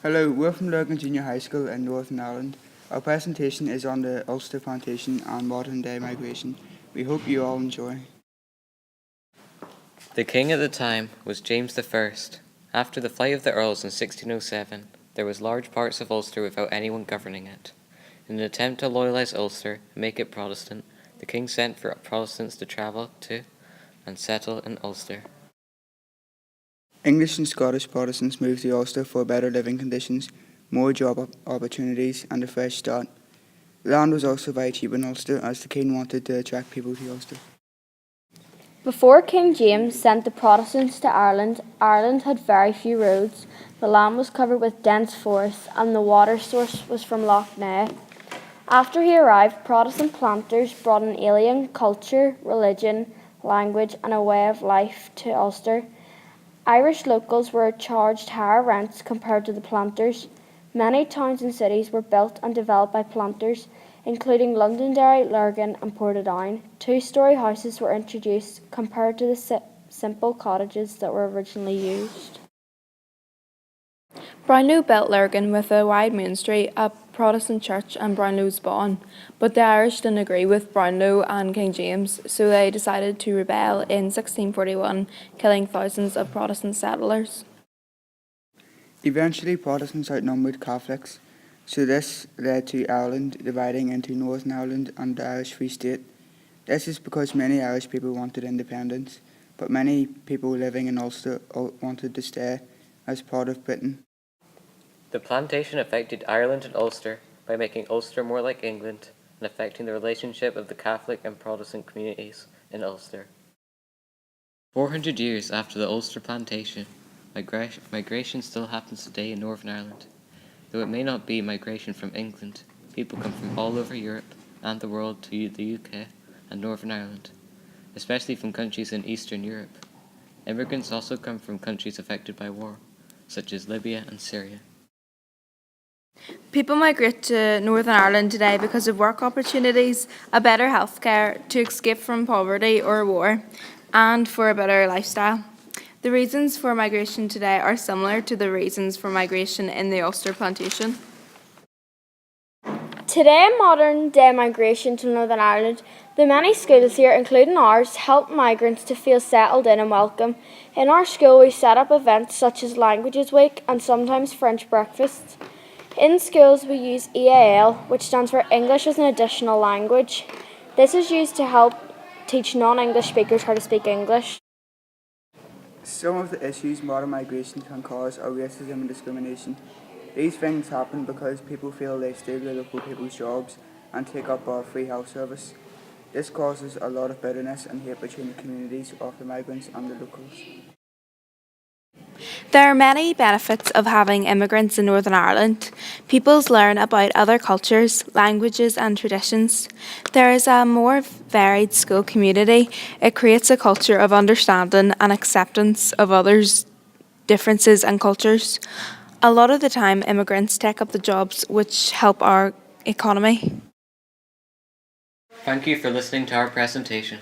Hello, we're from Lurgan Junior High School in Northern Ireland. Our presentation is on the Ulster Plantation and modern-day migration. We hope you all enjoy. The king at the time was James I. After the flight of the Earls in 1607, there was large parts of Ulster without anyone governing it. In an attempt to loyalise Ulster and make it Protestant, the king sent for Protestants to travel to and settle in Ulster. English and Scottish Protestants moved to Ulster for better living conditions, more job opportunities and a fresh start. Land was also very cheap in Ulster as the king wanted to attract people to Ulster. Before King James sent the Protestants to Ireland, Ireland had very few roads, the land was covered with dense forests and the water source was from Loch Ness. After he arrived, Protestant planters brought an alien culture, religion, language and a way of life to Ulster. Irish locals were charged higher rents compared to the planters. Many towns and cities were built and developed by planters, including Londonderry, Lurgan and Portadown. Two-storey houses were introduced compared to the simple cottages that were originally used. Brownlow built Lurgan with a wide main street, a Protestant church and Brownlow's Bawn, but the Irish didn't agree with Brownlow and King James, so they decided to rebel in 1641, killing thousands of Protestant settlers. Eventually, Protestants outnumbered Catholics, so this led to Ireland dividing into Northern Ireland and the Irish Free State. This is because many Irish people wanted independence, but many people living in Ulster wanted to stay as part of Britain. The plantation affected Ireland and Ulster by making Ulster more like England and affecting the relationship of the Catholic and Protestant communities in Ulster. 400 years after the Ulster plantation, migration still happens today in Northern Ireland. Though it may not be migration from England, people come from all over Europe and the world to the UK and Northern Ireland, especially from countries in Eastern Europe. Immigrants also come from countries affected by war, such as Libya and Syria. People migrate to Northern Ireland today because of work opportunities, a better healthcare, to escape from poverty or war, and for a better lifestyle. The reasons for migration today are similar to the reasons for migration in the Ulster plantation. Today, modern-day migration to Northern Ireland, the many schools here, including ours, help migrants to feel settled in and welcome. In our school, we set up events such as Languages Week and sometimes French breakfasts. In schools, we use EAL, which stands for English as an Additional Language. This is used to help teach non-English speakers how to speak English. Some of the issues modern migration can cause are racism and discrimination. These things happen because people feel they steal the local people's jobs and take up our free health service. This causes a lot of bitterness and hate between the communities of the migrants and the locals. There are many benefits of having immigrants in Northern Ireland. Peoples learn about other cultures, languages and traditions. There is a more varied school community. It creates a culture of understanding and acceptance of others' differences and cultures. A lot of the time, immigrants take up the jobs which help our economy. Thank you for listening to our presentation.